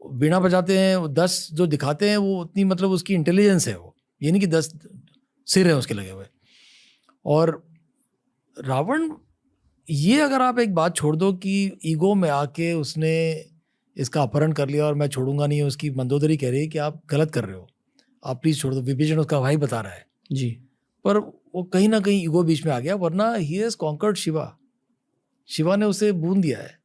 S1: बीणा बजाते हैं, वो 10 जो दिखाते हैं वो उतनी, मतलब उसकी इंटेलिजेंस है, वो ये नहीं कि 10 सिर हैं उसके लगे हुए। और रावण, ये अगर आप एक बात छोड़ दो कि ईगो में आके उसने इसका अपहरण कर लिया और मैं छोड़ूंगा नहीं, उसकी मंदोदरी कह रही है कि आप गलत कर रहे हो, आप प्लीज छोड़ दो, विभीषण उसका भाई बता रहा है
S2: जी,
S1: पर वो कहीं ना कहीं ईगो बीच में आ गया, वरना he has conquered Shiva. Shiva ने उसे बूंद दिया है।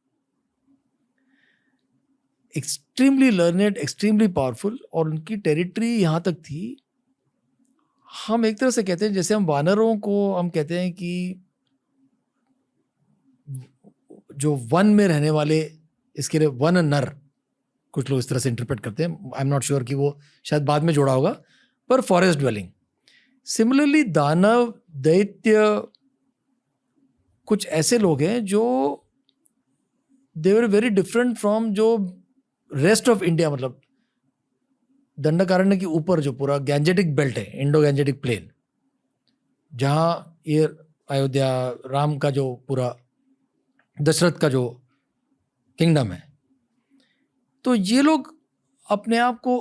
S1: एक्सट्रीमली लर्नेड, एक्सट्रीमली पावरफुल, और उनकी टेरिटरी यहाँ तक थी। हम एक तरह से कहते हैं, जैसे हम वानरों को हम कहते हैं कि जो वन में रहने वाले, इसके लिए वन नर, कुछ लोग इस तरह से इंटरप्रेट करते हैं, आई एम नॉट श्योर कि वो शायद बाद में जोड़ा होगा, पर फॉरेस्ट ड्वेलिंग। सिमिलरली दानव, दैत्य, कुछ ऐसे लोग हैं जो दे वर वेरी डिफरेंट फ्रॉम जो रेस्ट ऑफ इंडिया, मतलब दंडकारण्य के ऊपर जो पूरा गैंजेटिक बेल्ट है, इंडो गैंजेटिक प्लेन, जहाँ ये अयोध्या, राम का जो पूरा, दशरथ का जो किंगडम है, तो ये लोग अपने आप को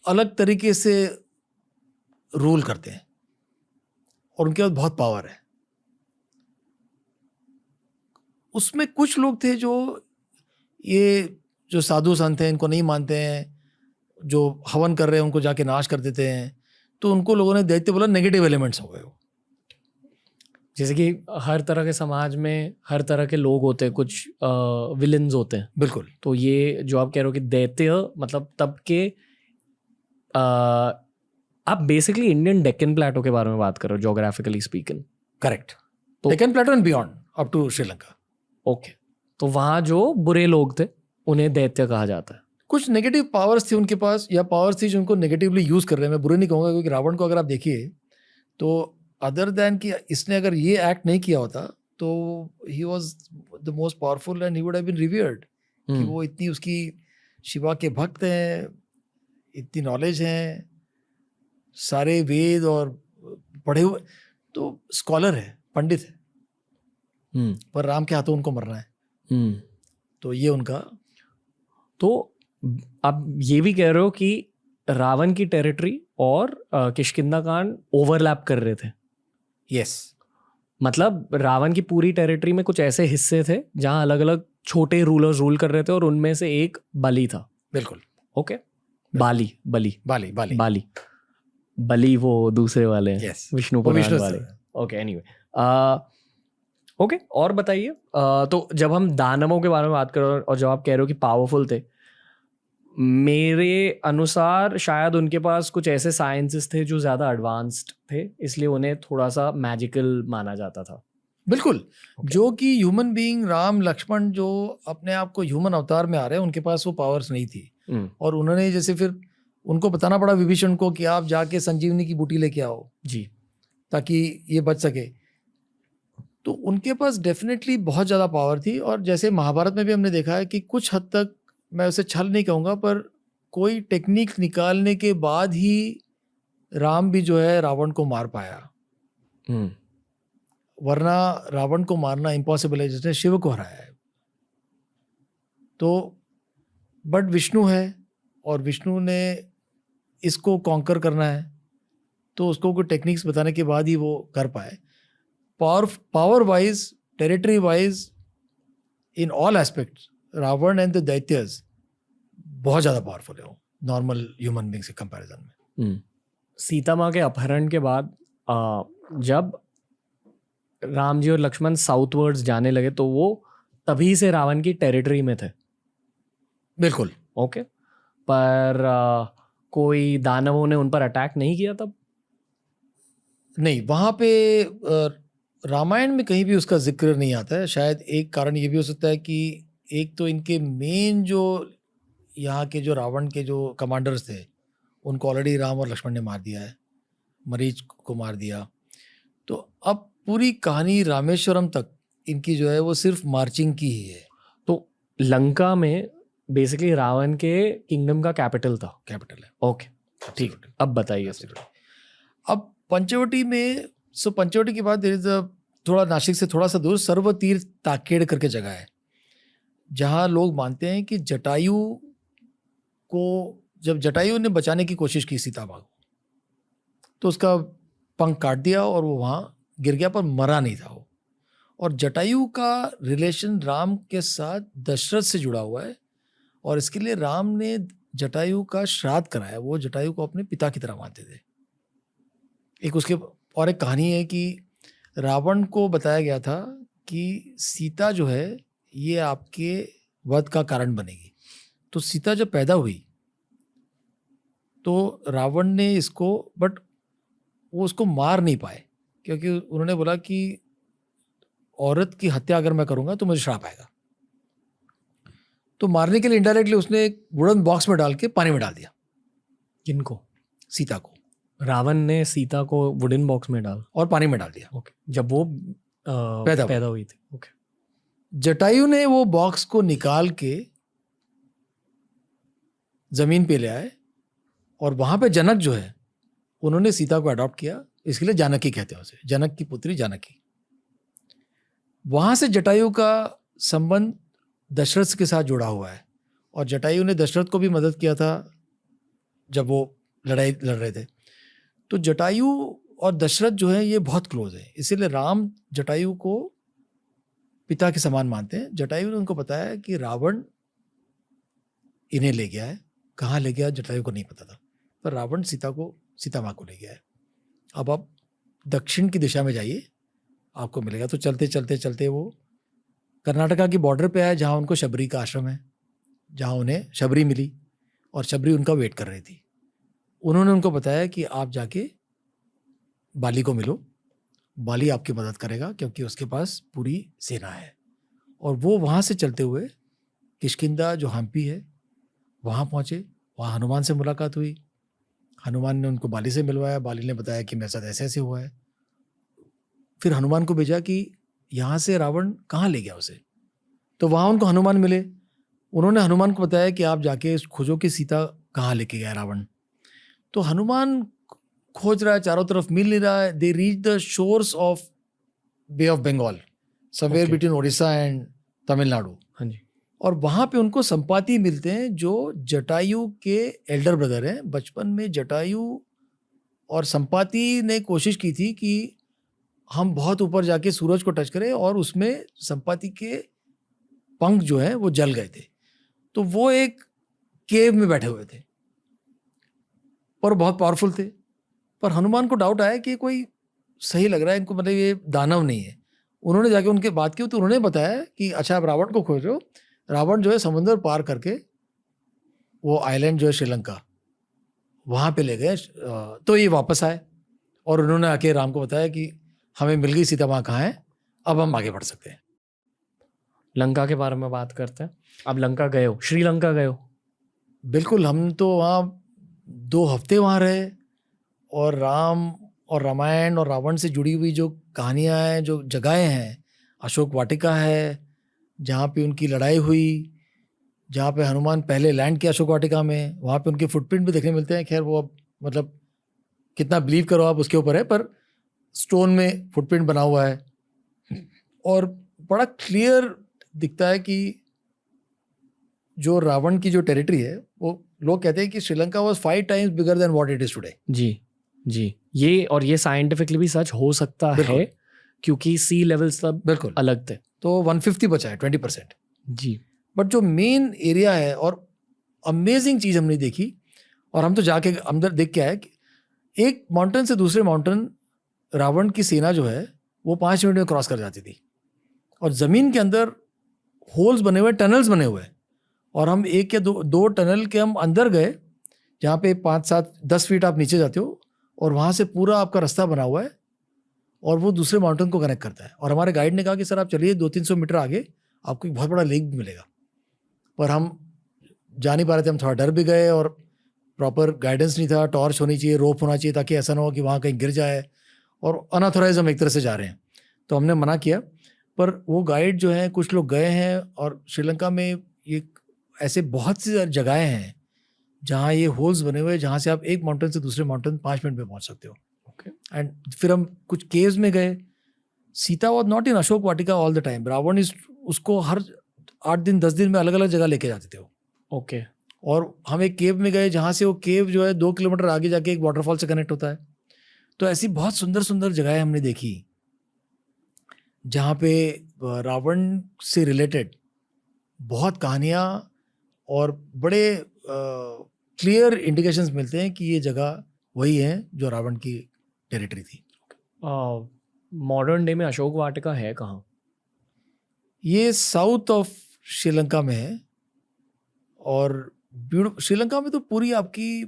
S1: अलग तरीके से रूल करते हैं और उनके पास बहुत पावर है। उसमें कुछ लोग थे जो ये जो साधु संत हैं इनको नहीं मानते हैं, जो हवन कर रहे हैं उनको जाके नाश कर देते हैं, तो उनको लोगों ने दैत्य बोला, नेगेटिव एलिमेंट्स हो गए वो।
S2: जैसे कि हर तरह के समाज में हर तरह के लोग होते हैं, कुछ विलेन्स होते हैं।
S1: बिल्कुल।
S2: तो ये जो आप कह रहे हो कि दैत्य, मतलब तब के आप बेसिकली इंडियन डेक्कन प्लेटो के बारे में बात कर रहे हो, जोग्राफिकली स्पीकिंग।
S1: करेक्ट।
S2: तो
S1: Deccan plateau and beyond up to Sri Lanka.
S2: Okay, तो वहाँ जो बुरे लोग थे उन्हें दैत्य कहा जाता है।
S1: कुछ नेगेटिव पावर्स थी उनके पास, या पावर्स थी जो उनको नेगेटिवली यूज कर रहे हैं। मैं बुरे नहीं कहूँगा, क्योंकि रावण को अगर आप देखिए तो अदर देन कि इसने अगर ये एक्ट नहीं किया होता तो he was the most powerful and he would have been revered, कि वो इतनी उसकी शिवा के भक्त हैं, इतनी नॉलेज है, सारे वेद और पढ़े हुए, तो स्कॉलर है, पंडित है, पर राम के हाथों उनको मरना है। तो ये उनका।
S2: तो आप ये भी कह रहे हो कि रावण की टेरिटरी और किष्किंधा कांड ओवरलैप कर रहे थे?
S1: यस,
S2: मतलब रावण की पूरी टेरिटरी में कुछ ऐसे हिस्से थे जहां अलग अलग छोटे रूलर्स रूल कर रहे थे और उनमें से एक बलि था.
S1: बिल्कुल.
S2: ओके. बली
S1: बाली बाली
S2: बाली बली वो दूसरे वाले हैं.
S1: Yes.
S2: विष्णु
S1: वो
S2: पुराण
S1: विष्णु
S2: वाले.
S1: से है.
S2: ओके. एनीवे. ओके. और बताइए. तो जब हम दानवों के बारे में बात कर रहे हो और जब आप कह रहे हो कि पावरफुल थे, मेरे अनुसार शायद उनके पास कुछ ऐसे साइंसेस थे जो ज़्यादा एडवांस्ड थे, इसलिए उन्हें थोड़ा सा मैजिकल माना जाता था.
S1: बिल्कुल. जो कि ह्यूमन बीइंग राम लक्ष्मण जो अपने आप को ह्यूमन अवतार में आ रहे हैं, उनके पास वो पावर्स नहीं थी. और उन्होंने जैसे फिर उनको बताना पड़ा विभीषण को कि आप जाके संजीवनी की बूटी लेके आओ
S2: जी.
S1: ताकि ये बच सके. तो उनके पास डेफिनेटली बहुत ज़्यादा पावर थी. और जैसे महाभारत में भी हमने देखा है कि कुछ हद तक, मैं उसे छल नहीं कहूँगा, पर कोई टेक्निक निकालने के बाद ही राम भी जो है रावण को मार पाया. वरना रावण को मारना इम्पॉसिबल है, जिसने शिव को हराया है. तो बट विष्णु है और विष्णु ने इसको कॉन्कर करना है, तो उसको कोई टेक्निक्स बताने के बाद ही वो कर पाए. Power wise, territory wise, in all aspects Ravan and the दैत्यज बहुत ज़्यादा पावरफुल है वो नॉर्मल ह्यूमन बींग से कंपैरिजन में.
S2: सीता माँ के अपहरण के बाद जब राम जी और लक्ष्मण साउथवर्ड्स जाने लगे तो वो तभी से रावण की टेरिटरी में थे.
S1: बिल्कुल.
S2: ओके. पर कोई दानवों ने उन पर अटैक नहीं किया तब?
S1: नहीं, वहाँ पे रामायण में कहीं भी उसका जिक्र नहीं आता है. शायद एक कारण ये भी हो सकता है कि एक तो इनके मेन जो यहाँ के जो रावण के जो कमांडर्स थे उनको ऑलरेडी राम और लक्ष्मण ने मार दिया है, मरीच को मार दिया. तो अब पूरी कहानी रामेश्वरम तक इनकी जो है वो सिर्फ मार्चिंग की ही है.
S2: तो लंका में बेसिकली रावण के किंगडम का कैपिटल था.
S1: कैपिटल है.
S2: ओके. ठीक. अब बताइए.
S1: अब पंचवटी में, सो पंचवटी के बाद थोड़ा नासिक से थोड़ा सा दूर सर्वतीर्थ ताकेड़ करके जगह है, जहाँ लोग मानते हैं कि जटायु को, जब जटायु ने बचाने की कोशिश की सीता माँ को, तो उसका पंख काट दिया और वो वहाँ गिर गया, पर मरा नहीं था वो. और जटायु का रिलेशन राम के साथ दशरथ से जुड़ा हुआ है और इसके लिए राम ने जटायु का श्राद्ध कराया. वो जटायु को अपने पिता की तरह मानते थे. एक उसके और एक कहानी है कि रावण को बताया गया था कि सीता जो है ये आपके वध का कारण बनेगी. तो सीता जब पैदा हुई तो रावण ने इसको, बट वो उसको मार नहीं पाए, क्योंकि उन्होंने बोला कि औरत की हत्या अगर मैं करूंगा तो मुझे श्राप आएगा. तो मारने के लिए इनडायरेक्टली उसने एक वुडन बॉक्स में डाल के पानी में डाल दिया.
S2: किनको?
S1: सीता को.
S2: रावण ने सीता को वुडन बॉक्स में डाल
S1: और पानी में डाल दिया.
S2: ओके. जब वो पैदा हुई थी. ओके.
S1: जटायु ने वो बॉक्स को निकाल के जमीन पे ले आए और वहां पे जनक जो है उन्होंने सीता को अडॉप्ट किया. इसके लिए जानकी कहते हैं उसे, जनक की पुत्री जानकी. वहां से जटायु का संबंध दशरथ के साथ जुड़ा हुआ है और जटायु ने दशरथ को भी मदद किया था जब वो लड़ाई लड़ रहे थे. तो जटायु और दशरथ जो है ये बहुत क्लोज है, इसीलिए राम जटायु को पिता के समान मानते हैं. जटायु ने उनको बताया कि रावण इन्हें ले गया है. कहाँ ले गया जटायु को नहीं पता था, पर रावण सीता माँ को ले गया है. अब आप दक्षिण की दिशा में जाइए, आपको मिलेगा. तो चलते चलते चलते वो कर्नाटका की बॉर्डर पे आए, जहाँ उनको शबरी का आश्रम है, जहाँ उन्हें शबरी मिली और शबरी उनका वेट कर रही थी. उन्होंने उनको बताया कि आप जाके बाली को मिलो, बाली आपकी मदद करेगा क्योंकि उसके पास पूरी सेना है. और वो वहाँ से चलते हुए किष्किंधा जो हम्पी है वहाँ पहुँचे. वहाँ हनुमान से मुलाकात हुई. हनुमान ने उनको बाली से मिलवाया. बाली ने बताया कि मेरे साथ ऐसे ऐसे हुआ है. फिर हनुमान को भेजा कि यहाँ से रावण कहाँ ले गया उसे. तो वहाँ उनको हनुमान मिले. उन्होंने हनुमान को बताया कि आप जाके खोजो कि सीता कहाँ लेके गया रावण. तो हनुमान खोज रहा है, चारों तरफ मिल नहीं रहा है. They reach the shores of bay of Bengal, somewhere between Orissa and Tamil Nadu.
S2: हाँ जी.
S1: और वहाँ पे उनको संपाति मिलते हैं जो जटायु के एल्डर ब्रदर हैं. बचपन में जटायु और संपाति ने कोशिश की थी कि हम बहुत ऊपर जाके सूरज को टच करें और उसमें संपत्ति के पंख जो है वो जल गए थे। तो वो एक केव में बैठे हुए थे और बहुत पावरफुल थे, पर हनुमान को डाउट आया कि कोई सही लग रहा है इनको, मतलब ये दानव नहीं है। उन्होंने जाके उनके बात की तो उन्होंने बताया कि अच्छा आप रावण को खोज रहे हो, रावण जो है समुद्र पार करके वो आइलैंड जो है श्रीलंका वहाँ पे ले गए। तो ये वापस आए और उन्होंने आके राम को बताया कि हमें मिल गई सीता माँ कहाँ है, अब हम आगे बढ़ सकते हैं।
S2: लंका के बारे में बात करते हैं। अब लंका गए हो, श्रीलंका गए हो?
S1: बिल्कुल, हम तो वहाँ 2 हफ्ते वहाँ रहे और राम और रामायण और रावण से जुड़ी हुई जो कहानियाँ हैं, जो जगहें हैं, अशोक वाटिका है जहाँ पे उनकी लड़ाई हुई, जहाँ पे हनुमान पहले लैंड किया अशोक वाटिका में, वहाँ पे उनके फुटप्रिंट भी देखने मिलते हैं। खैर वो अब मतलब कितना बिलीव करो आप उसके ऊपर है, पर स्टोन में फुटप्रिंट बना हुआ है और बड़ा क्लियर दिखता है कि जो रावण की जो टेरिटरी है वो लोग कहते हैं कि Sri Lanka was 5 times bigger than what it is today.
S2: जी, ये साइंटिफिकली भी सच हो सकता है क्योंकि सी लेवल्स तब
S1: बिल्कुल
S2: अलग थे।
S1: तो 150 बचा है, 20%।
S2: जी,
S1: बट जो मेन एरिया है और अमेजिंग चीज़ हमने देखी, और हम तो जाके अंदर देख के आए कि एक माउंटेन से दूसरे माउंटेन रावण की सेना जो है वो 5 मिनट में क्रॉस कर जाती थी, और ज़मीन के अंदर होल्स बने हुए, टनल्स बने हुए, और हम 1 या 2 टनल के हम अंदर गए जहाँ पे 5, 7, 10 फीट आप नीचे जाते हो और वहाँ से पूरा आपका रास्ता बना हुआ है और वो दूसरे माउंटेन को कनेक्ट करता है। और हमारे गाइड ने कहा कि सर आप चलिए 200-300 मीटर आगे आपको एक बहुत बड़ा लेक भी मिलेगा, पर हम जा नहीं पा रहे थे। हम थोड़ा डर भी गए और प्रॉपर गाइडेंस नहीं था, टॉर्च होनी चाहिए, रोप होना चाहिए ताकि ऐसा ना हो कि वहाँ कहीं गिर जाए, और अनऑथोराइज हम एक तरह से जा रहे हैं, तो हमने मना किया। पर वो गाइड जो हैं, कुछ लोग गए हैं, और श्रीलंका में ये ऐसे बहुत सी जगहें हैं जहाँ ये होल्स बने हुए हैं जहाँ से आप एक माउंटेन से दूसरे माउंटेन 5 मिनट में पहुँच सकते हो। एंड फिर हम कुछ केव्स में गए। Sita was not in Ashok Vatika all the time. Ravan is उसको हर 8 दिन 10 दिन में अलग अलग जगह लेके जाते थे वो।
S2: ओके।
S1: और हम एक केव में गए जहाँ से वो केव जो है 2 किलोमीटर आगे जाके एक वाटरफॉल से कनेक्ट होता है। तो ऐसी बहुत सुंदर सुंदर जगहें हमने देखी जहाँ पे रावण से रिलेटेड बहुत कहानियाँ और बड़े क्लियर इंडिकेशंस मिलते हैं कि ये जगह वही है जो रावण की टेरिटरी थी।
S2: मॉडर्न डे में अशोक वाटिका है कहाँ?
S1: ये साउथ ऑफ श्रीलंका में है, और श्रीलंका में तो पूरी आपकी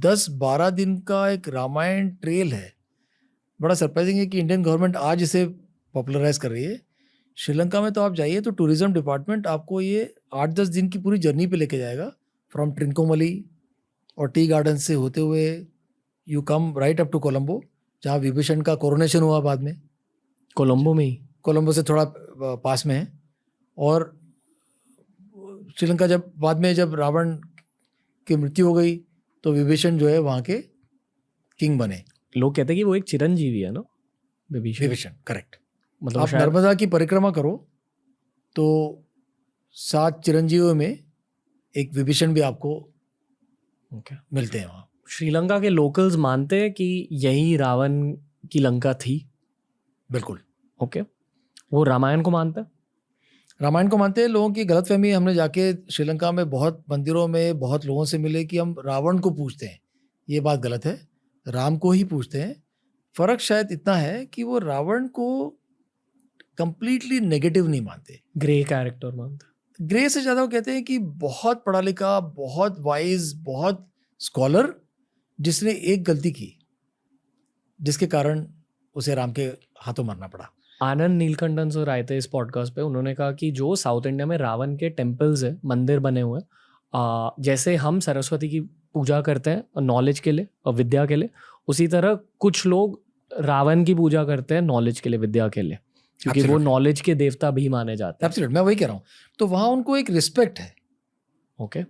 S1: 10-12 दिन का एक रामायण ट्रेल है। बड़ा सरप्राइजिंग है कि इंडियन गवर्नमेंट आज इसे पॉपुलराइज कर रही है। श्रीलंका में तो आप जाइए तो टूरिज्म डिपार्टमेंट आपको ये 8-10 दिन की पूरी जर्नी पे लेके जाएगा, फ्रॉम ट्रिंकोमली और टी गार्डन से होते हुए you come right up to Colombo, जहाँ विभीषण का कोरोनेशन हुआ बाद में।
S2: कोलंबो में ही?
S1: कोलंबो से थोड़ा पास में है। और श्रीलंका जब बाद में जब रावण की मृत्यु हो गई तो विभीषण जो है वहाँ के किंग बने।
S2: लोग कहते हैं कि वो एक चिरंजीवी है ना,
S1: विभीषण, करेक्ट।
S2: मतलब
S1: आप नर्मदा की परिक्रमा करो तो 7 चिरंजीवियों में एक विभीषण भी आपको मिलते हैं वहाँ।
S2: श्रीलंका के लोकल्स मानते हैं कि यही रावण की लंका थी?
S1: बिल्कुल।
S2: ओके। वो रामायण को मानते हैं?
S1: रामायण को मानते हैं। लोगों की गलतफहमी, हमने जाके श्रीलंका में बहुत मंदिरों में बहुत लोगों से मिले कि हम रावण को पूजते हैं। ये बात गलत है, राम को ही पूजते हैं। फर्क शायद इतना है कि वो रावण को कंप्लीटली नेगेटिव नहीं मानते,
S2: ग्रे कैरेक्टर मानते।
S1: ग्रे से ज़्यादा वो कहते हैं कि बहुत पढ़ा लिखा, बहुत वाइज, बहुत स्कॉलर, जिसने एक गलती की जिसके कारण उसे राम के हाथों मरना पड़ा।
S2: आनंद नीलकंठन सर आए थे इस पॉडकास्ट पे, उन्होंने कहा कि जो साउथ इंडिया में रावण के टेम्पल्स है, मंदिर बने हुए हैं, जैसे हम सरस्वती की पूजा करते हैं नॉलेज के लिए और विद्या के लिए, उसी तरह कुछ लोग रावण की पूजा करते हैं नॉलेज के लिए, विद्या के लिए, क्योंकि वो नॉलेज के देवता भी माने जाते हैं।
S1: एब्सोल्यूट, मैं वही कह रहा हूँ। तो वहाँ उनको एक रिस्पेक्ट है।
S2: ओके।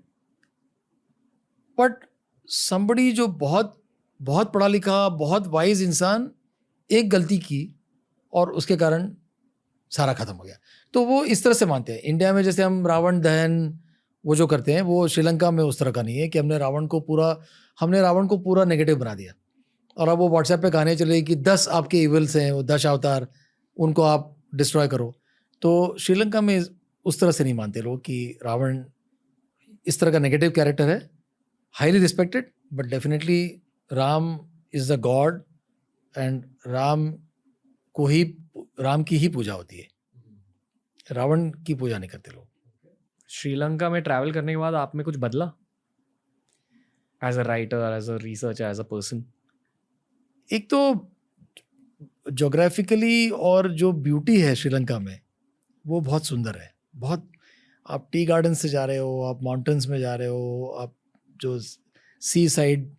S1: बट समबड़ी जो बहुत बहुत पढ़ा लिखा, बहुत वाइज इंसान, एक गलती की और उसके कारण सारा खत्म हो गया, तो वो इस तरह से मानते हैं। इंडिया में जैसे हम रावण दहन वो जो करते हैं, वो श्रीलंका में उस तरह का नहीं है कि हमने रावण को पूरा नेगेटिव बना दिया। और अब वो व्हाट्सएप पे कहानियाँ चल रही कि 10 आपके इवल्स हैं, वो 10 अवतार, उनको आप डिस्ट्रॉय करो। तो श्रीलंका में उस तरह से नहीं मानते लोग कि रावण इस तरह का नेगेटिव कैरेक्टर है, highly respected, but definitely Ram is the God and Ram की ही पूजा होती है, रावण की पूजा नहीं करते लोग।
S2: श्रीलंका में ट्रैवल करने के बाद आप में कुछ बदला as a writer, as a researcher, as a person?
S1: एक तो जोग्राफिकली और जो ब्यूटी है श्रीलंका में वो बहुत सुंदर है, बहुत। आप टी गार्डन से जा रहे हो, आप माउंटेन्स में जा रहे हो, आप जो सी साइड,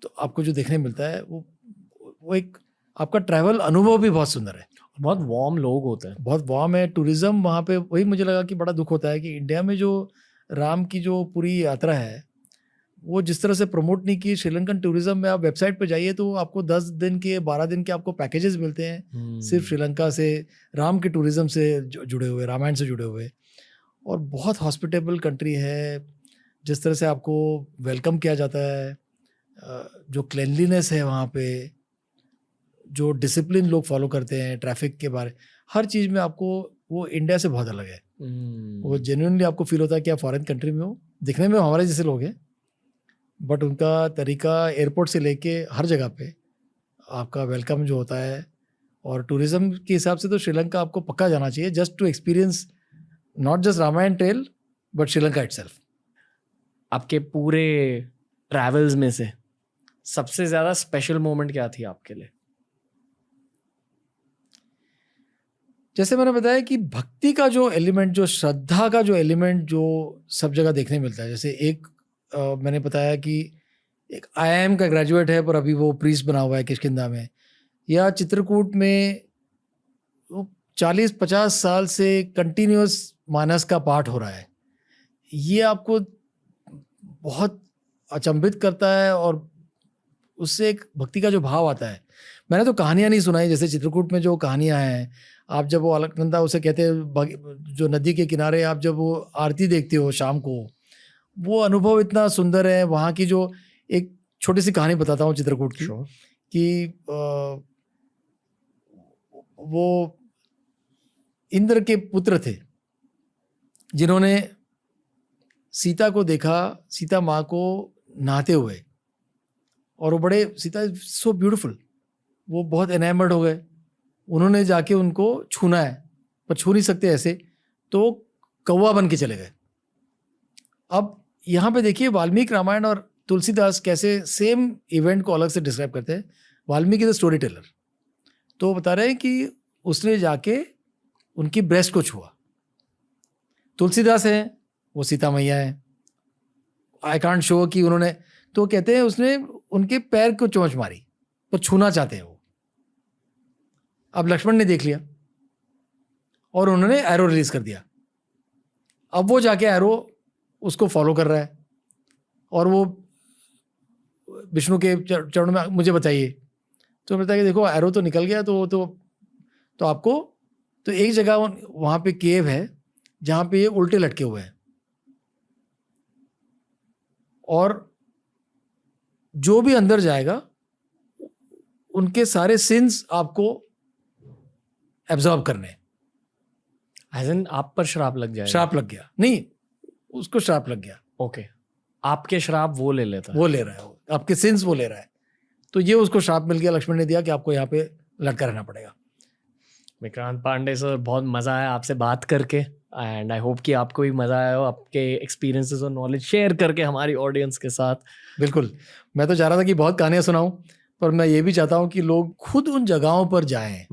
S1: तो आपको जो देखने मिलता है वो एक आपका ट्रैवल अनुभव भी बहुत सुंदर है।
S2: बहुत वार्म लोग होते हैं,
S1: बहुत वार्म है टूरिज्म वहाँ पे। वही मुझे लगा कि बड़ा दुख होता है कि इंडिया में जो राम की जो पूरी यात्रा है वो जिस तरह से प्रमोट नहीं की। श्रीलंकन टूरिज्म में आप वेबसाइट पे जाइए तो आपको 10 दिन के 12 दिन के आपको पैकेजेस मिलते हैं सिर्फ श्रीलंका से, राम के टूरिज्म से जुड़े हुए, रामायण से जुड़े हुए। और बहुत हॉस्पिटेबल कंट्री है, जिस तरह से आपको वेलकम किया जाता है, जो क्लेनलीनेस है वहाँ पे, जो डिसिप्लिन लोग फॉलो करते हैं, ट्रैफिक के बारे, हर चीज़ में आपको वो इंडिया से बहुत अलग है। वो जेन्युइनली आपको फील होता है कि आप फॉरेन कंट्री में हो। दिखने में हमारे जैसे लोग हैं, बट उनका तरीका एयरपोर्ट से लेके हर जगह पे आपका वेलकम जो होता है, और टूरिज्म के हिसाब से तो श्रीलंका आपको पक्का जाना चाहिए, just to experience not just Ramayan trail but Sri Lanka itself.
S2: आपके पूरे ट्रैवल्स में से सबसे ज़्यादा स्पेशल मोमेंट क्या थी आपके लिए?
S1: जैसे मैंने बताया कि भक्ति का जो एलिमेंट, जो श्रद्धा का जो एलिमेंट जो सब जगह देखने मिलता है। जैसे एक मैंने बताया कि एक IIM का ग्रेजुएट है पर अभी वो प्रीस्ट बना हुआ है किष्किंधा में, या चित्रकूट में 40-50 साल से कंटिन्यूस मानस का पाठ हो रहा है। ये आपको बहुत अचंभित करता है और उससे एक भक्ति का जो भाव आता है। मैंने तो कहानियाँ नहीं सुनाई, जैसे चित्रकूट में जो कहानियाँ हैं, आप जब वो अलकनंदा उसे कहते हैं, जो नदी के किनारे आप जब वो आरती देखते हो शाम को, वो अनुभव इतना सुंदर है। वहाँ की जो एक छोटी सी कहानी बताता हूँ चित्रकूट की, कि वो इंद्र के पुत्र थे जिन्होंने सीता को देखा, सीता माँ को नहाते हुए, और वो बड़े, सीता सो ब्यूटीफुल, वो बहुत एनामर्ड हो गए। उन्होंने जाके उनको छूना है पर छू नहीं सकते ऐसे, तो कौवा बन के चले गए। अब यहाँ पे देखिए वाल्मीकि रामायण और तुलसीदास कैसे सेम इवेंट को अलग से डिस्क्राइब करते हैं। वाल्मीकि द स्टोरी टेलर, तो वो बता रहे हैं कि उसने जाके उनकी ब्रेस्ट को छुआ। तुलसीदास है, वो सीता मैया है, आई कांट शो कि उन्होंने, तो कहते हैं उसने उनके पैर को चोंच मारी, तो छूना चाहते हैं वो। अब लक्ष्मण ने देख लिया और उन्होंने एरो रिलीज कर दिया। अब वो जाके एरो उसको फॉलो कर रहा है और वो विष्णु के चरणों में, मुझे बताइए। तो कहता है कि देखो एरो तो निकल गया, तो आपको, तो एक जगह वहाँ पे केव है जहाँ पे ये उल्टे लटके हुए हैं, और जो भी अंदर जाएगा उनके सारे सिंस आपको एब्जॉर्ब करने।
S2: एज इन आप पर श्राप लग जाएगा?
S1: श्राप लग गया नहीं, उसको श्राप लग गया।
S2: ओके, आपके श्राप वो ले लेता है?
S1: वो ले रहा है, आपके सिंस वो ले रहा है। तो ये उसको श्राप मिल गया, लक्ष्मण ने दिया कि आपको यहाँ पे लटका रहना पड़ेगा।
S2: विक्रांत पांडे सर, बहुत मज़ा आया आपसे बात करके, एंड आई होप कि आपको भी मज़ा आया हो आपके एक्सपीरियंसेस और नॉलेज शेयर करके हमारी ऑडियंस के साथ।
S1: बिल्कुल, मैं तो चाह रहा था कि बहुत कहानियाँ सुनाऊं, पर मैं ये भी चाहता हूँ कि लोग खुद उन जगहों पर जाएं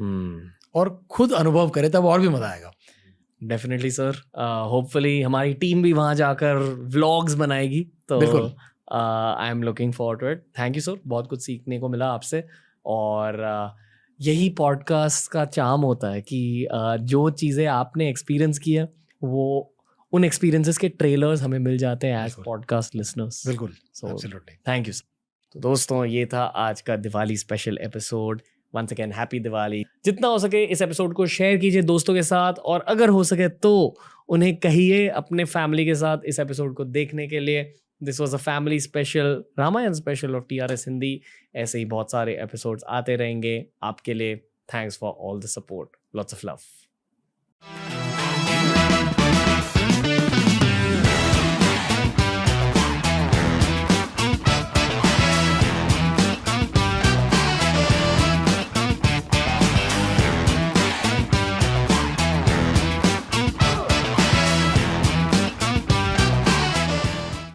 S1: और खुद अनुभव करें, तब और भी मज़ा आएगा।
S2: डेफिनेटली सर, होपफुली हमारी टीम भी वहाँ जाकर व्लॉग्स बनाएगी, तो
S1: बिल्कुल,
S2: I am looking forward to it. Thank you sir, बहुत कुछ सीखने को मिला आपसे। और यही पॉडकास्ट का चार्म होता है कि जो चीज़ें आपने एक्सपीरियंस की है वो उन एक्सपीरियंसेस के ट्रेलर्स हमें मिल जाते हैं एज पॉडकास्ट लिसनर्स।
S1: बिल्कुल,
S2: सो थैंक यू सर। तो दोस्तों, ये था आज का Diwali special episode. Once again happy Diwali. जितना हो सके इस एपिसोड को शेयर कीजिए दोस्तों के साथ, और अगर हो सके तो उन्हें कहिए अपने फैमिली के साथ इस एपिसोड को देखने के लिए। This was a family special, Ramayan special of TRS Hindi. ऐसे ही बहुत सारे एपिसोड्स आते रहेंगे आपके लिए. Thanks for all the support. Lots of love.